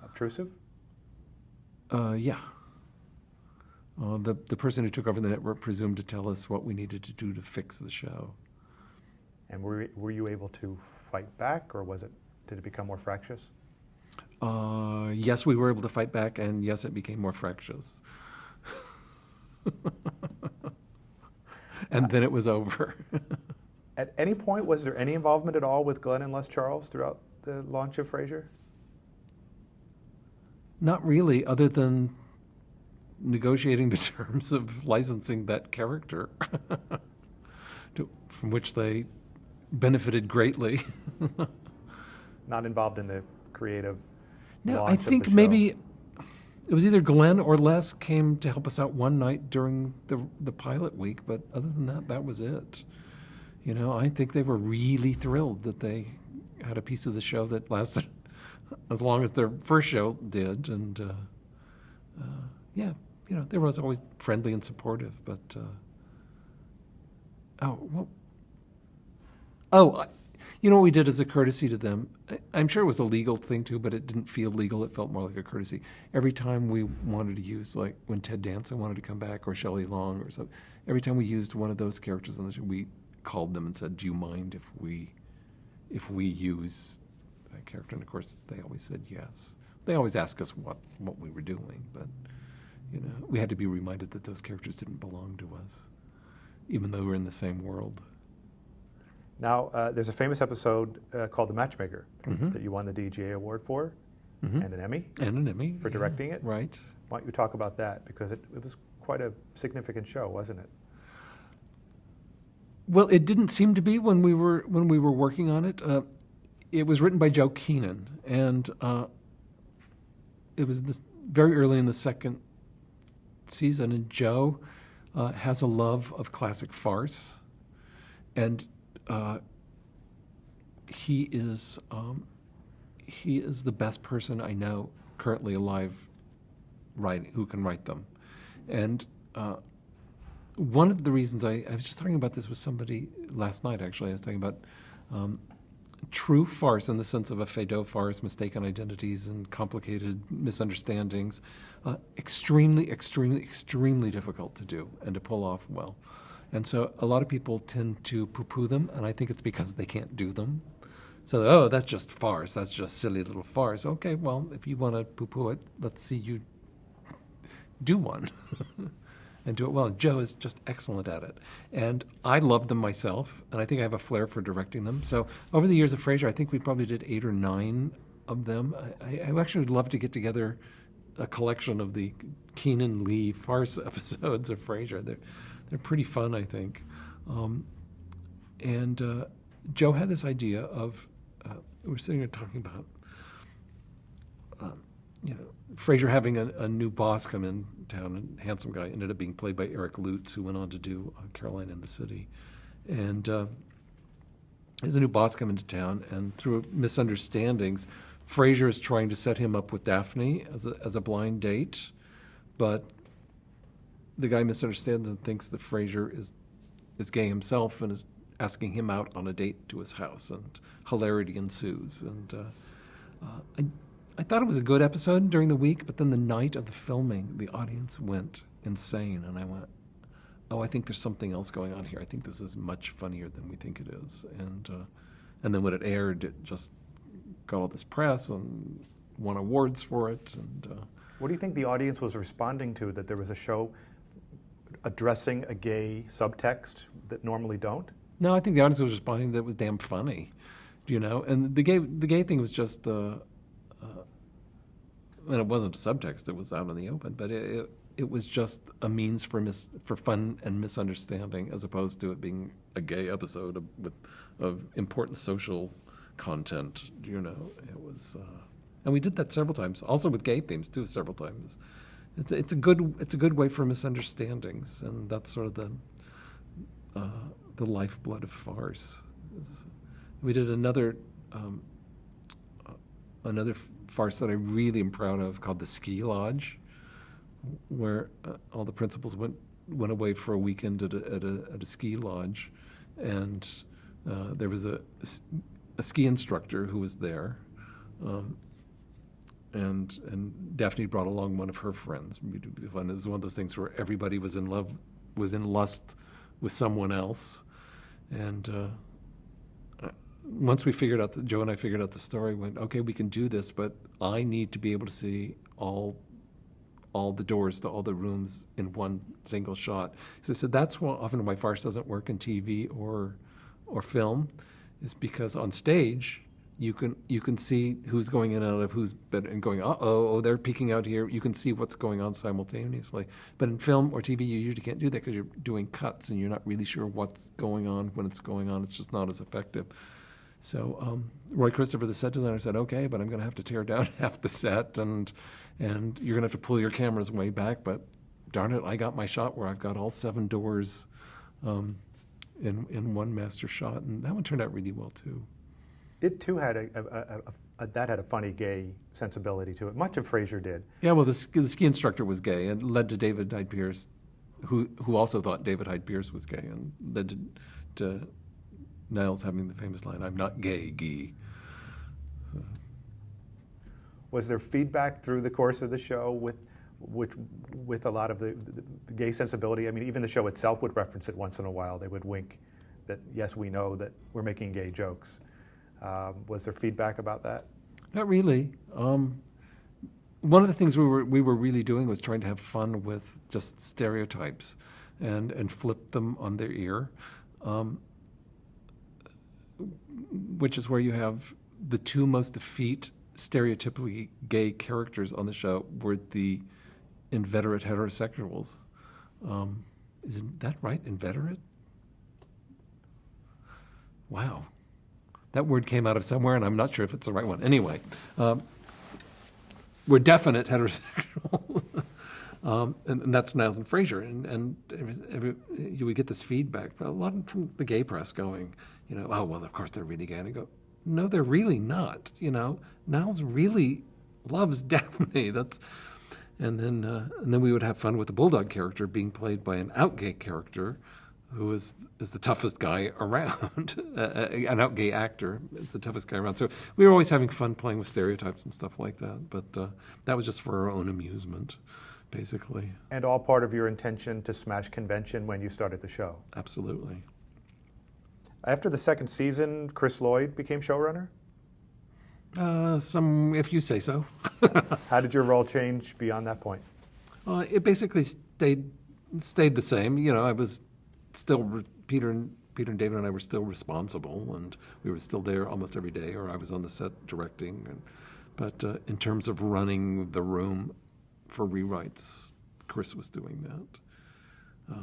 obtrusive? Yeah. The person who took over the network presumed to tell us what we needed to do to fix the show. And were you able to fight back, or did it become more fractious? Yes, we were able to fight back, and yes, it became more fractious. And then it was over. At any point, was there any involvement at all with Glenn and Les Charles throughout the launch of Frasier? Not really, other than negotiating the terms of licensing that character, from which they benefited greatly. Not involved in the creative No, launch I of the think show? maybe it was either Glenn or Les came to help us out one night during the pilot week, but other than that, that was it. You know, I think they were really thrilled that they had a piece of the show that lasted as long as their first show did, and yeah, you know, they were always friendly and supportive. But you know what we did as a courtesy to them? I'm sure it was a legal thing too, but it didn't feel legal. It felt more like a courtesy. Every time we wanted to use, like when Ted Danson wanted to come back, or Shelley Long, or something, every time we used one of those characters on the show, we called them and said, "Do you mind if we use that character?" And of course, they always said yes. They always asked us what we were doing, but you know, we had to be reminded that those characters didn't belong to us, even though we're in the same world. Now, there's a famous episode called The Matchmaker Mhm. that you won the DGA award for, Mhm. and an Emmy And an Emmy for directing it. right? Why don't you talk about that? Because it was quite a significant show, wasn't it? Well, it didn't seem to be when we were working on it. It was written by Joe Keenan, and it was very early in the second season. And Joe has a love of classic farce, and he is the best person I know currently alive who can write them, and. One of the reasons I was just talking about this with somebody last night, actually. I was talking about true farce in the sense of a Feydeau farce, mistaken identities and complicated misunderstandings. Extremely, extremely, extremely difficult to do and to pull off well. And so a lot of people tend to poo-poo them, and I think it's because they can't do them. So, that's just farce. That's just silly little farce. Okay, well, if you want to poo-poo it, let's see you do one. And do it well. Joe is just excellent at it. And I love them myself, and I think I have a flair for directing them. So over the years of Frasier, I think we probably did 8 or 9 of them. I actually would love to get together a collection of the Keenan Lee farce episodes of Frasier. They're pretty fun, I think. And Joe had this idea of, we were sitting there talking about, Frasier having a new boss come in town, a handsome guy, ended up being played by Eric Lutz, who went on to do Caroline in the City. And there's a new boss come into town, and through misunderstandings, Frasier is trying to set him up with Daphne as a blind date, but the guy misunderstands and thinks that Frasier is gay himself and is asking him out on a date to his house, and hilarity ensues. And I thought it was a good episode during the week, but then the night of the filming, the audience went insane, and I went, oh, I think there's something else going on here. I think this is much funnier than we think it is. And then when it aired, it just got all this press and won awards for it. And What do you think the audience was responding to, that there was a show addressing a gay subtext that normally don't? no, I think the audience was responding that it was damn funny, you know. And the gay thing was just, and it wasn't a subtext; it was out in the open. But it was just a means for fun and misunderstanding, as opposed to it being a gay episode of important social content. You know, it was, and we did that several times. Also with gay themes too, several times. It's a good way for misunderstandings, and that's sort of the lifeblood of farce. We did another farce that I really am proud of called The Ski Lodge, where all the principals went away for a weekend at a ski lodge, and there was a ski instructor who was there, and Daphne brought along one of her friends. It was one of those things where everybody was in lust with someone else, and once we figured out, Joe and I figured out the story, went, okay, we can do this, but I need to be able to see all the doors to all the rooms in one single shot. So I said that's often why farce doesn't work in TV or film, is because on stage you can see who's going in and out of who's been and going, they're peeking out here. You can see what's going on simultaneously. But in film or TV, you usually can't do that because you're doing cuts and you're not really sure what's going on when it's going on. It's just not as effective. So Roy Christopher, the set designer, said, okay, but I'm going to have to tear down half the set, and you're going to have to pull your cameras way back. But darn it, I got my shot where I've got all 7 doors in one master shot, and that one turned out really well too. It too had that had a funny gay sensibility to it. Much of Frasier did. Yeah, well, the ski instructor was gay, and led to David Hyde Pierce, who also thought David Hyde Pierce was gay, and led to Niles having the famous line, "I'm not gay, Guy." So. Was there feedback through the course of the show with a lot of the gay sensibility? I mean, even the show itself would reference it once in a while. They would wink that, yes, we know that we're making gay jokes. Was there feedback about that? Not really. One of the things we were really doing was trying to have fun with just stereotypes and flip them on their ear. Which is where you have the 2 most effete stereotypically gay characters on the show were the inveterate heterosexuals. Isn't that right? Inveterate? Wow. That word came out of somewhere, and I'm not sure if it's the right one. Anyway, we're definite heterosexual. And that's Niles and Frasier. And you would get this feedback, a lot from the gay press going, oh, well, of course they're really gay. And I go, no, they're really not. Niles really loves Daphne. And then we would have fun with the Bulldog character being played by an out gay character who is the toughest guy around, an out gay actor is the toughest guy around. So we were always having fun playing with stereotypes and stuff like that. But that was just for our own amusement, basically. And all part of your intention to smash convention when you started the show? Absolutely. After the 2nd season, Chris Lloyd became showrunner? If you say so. How did your role change beyond that point? It basically stayed the same. I was still Peter and David and I were still responsible, and we were still there almost every day, or I was on the set directing. But in terms of running the room for rewrites, Chris was doing that.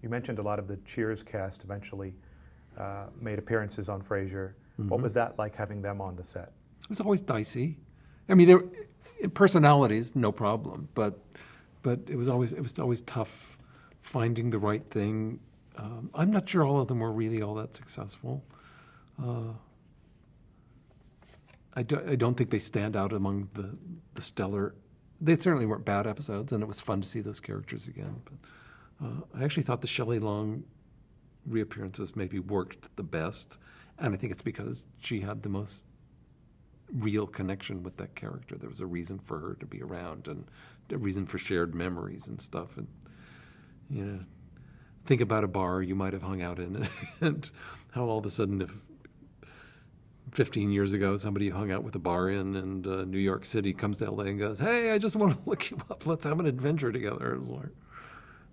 You mentioned a lot of the Cheers cast eventually made appearances on Frasier. Mm-hmm. What was that like, having them on the set? It was always dicey. I mean, their personalities, no problem, but it was always tough finding the right thing. I'm not sure all of them were really all that successful. I don't think they stand out among the stellar. They certainly weren't bad episodes, and it was fun to see those characters again. But I actually thought the Shelley Long reappearances maybe worked the best, and I think it's because she had the most real connection with that character. There was a reason for her to be around and a reason for shared memories and stuff. And you know, think about a bar you might have hung out in, and how all of a sudden, if 15 years ago somebody you hung out with a bar in New York City comes to LA and goes, "Hey, I just want to look you up. Let's have an adventure together." It was like,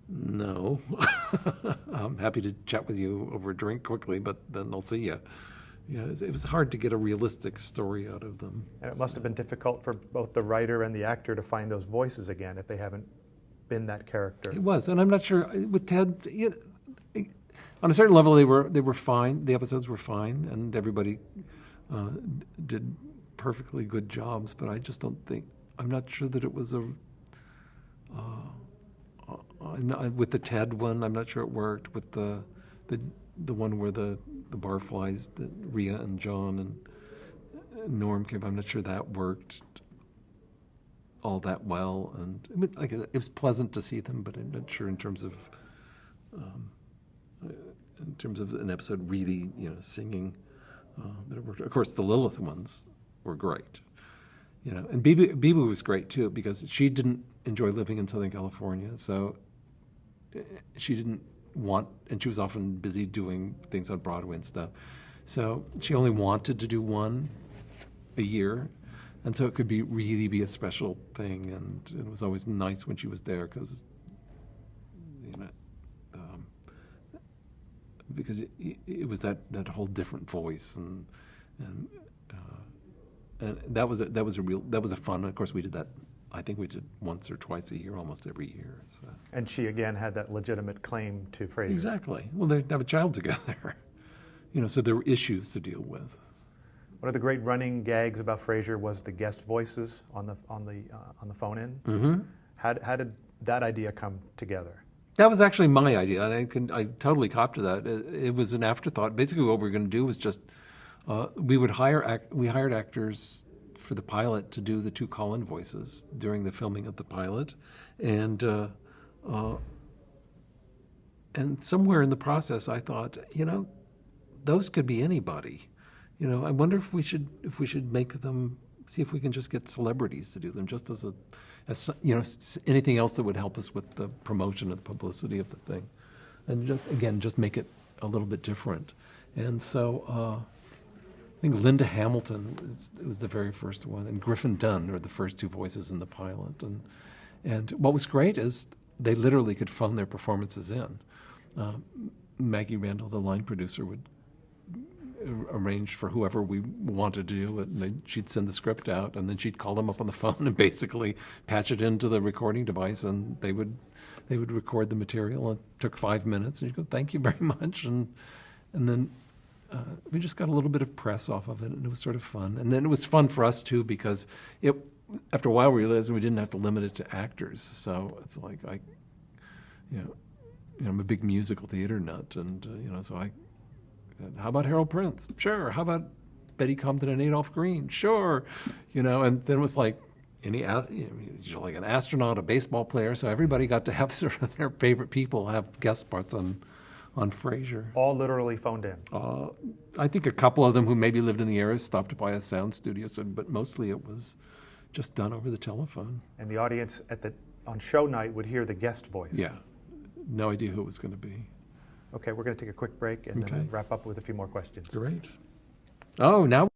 no, I'm happy to chat with you over a drink quickly, but then I'll see you. You know, it was hard to get a realistic story out of them. And it must have been difficult for both the writer and the actor to find those voices again if they haven't been that character. It was, and I'm not sure with Ted. On a certain level, they were fine. The episodes were fine, and everybody did perfectly good jobs. But I just don't think. I'm not sure that it was a. With the Ted one, I'm not sure it worked. With the one where the barflies, that Rhea and John and Norm came, I'm not sure that worked all that well. And I mean, like, it was pleasant to see them, but I'm not sure in terms of an episode really, singing that it worked. Of course, the Lilith ones were great, and Bibi was great too, because she didn't enjoy living in Southern California, so she didn't want, and she was often busy doing things on Broadway and stuff. So she only wanted to do one a year, and so it could really be a special thing. And it was always nice when she was there, because it was that whole different voice, and that was a fun. Of course, we did that. I think we did once or twice a year, almost every year. So. And she again had that legitimate claim to Frasier. Exactly. Well, they have a child together, so there were issues to deal with. One of the great running gags about Frasier was the guest voices on the phone-in. Mm-hmm. How did that idea come together? That was actually my idea, and I totally copped to that. It was an afterthought. Basically, what we were going to do was just we hired actors for the pilot to do the two call-in voices during the filming of the pilot, and somewhere in the process, I thought, those could be anybody. I wonder if we should make them, see if we can just get celebrities to do them, just as anything else that would help us with the promotion and the publicity of the thing, and just make it a little bit different. And so I think Linda Hamilton was the very first one, and Griffin Dunn were the first two voices in the pilot. And what was great is they literally could phone their performances in. Maggie Randall, the line producer, would arrange for whoever we wanted to do it, and she'd send the script out, and then she'd call them up on the phone and basically patch it into the recording device, and they would record the material. It took 5 minutes, and you'd go, "Thank you very much," and then we just got a little bit of press off of it, and it was sort of fun. And then it was fun for us too, because after a while we realized we didn't have to limit it to actors. So it's like I'm a big musical theater nut, and so I said, "How about Harold Prince? Sure. How about Betty Comden and Adolph Green? Sure." And then it was like like an astronaut, a baseball player. So everybody got to have sort of their favorite people have guest spots on Frasier. All literally phoned in. I think a couple of them who maybe lived in the area stopped by a sound studio, but mostly it was just done over the telephone. And the audience on show night would hear the guest voice. Yeah, no idea who it was going to be. Okay, we're going to take a quick break and then wrap up with a few more questions. Great. Oh, now.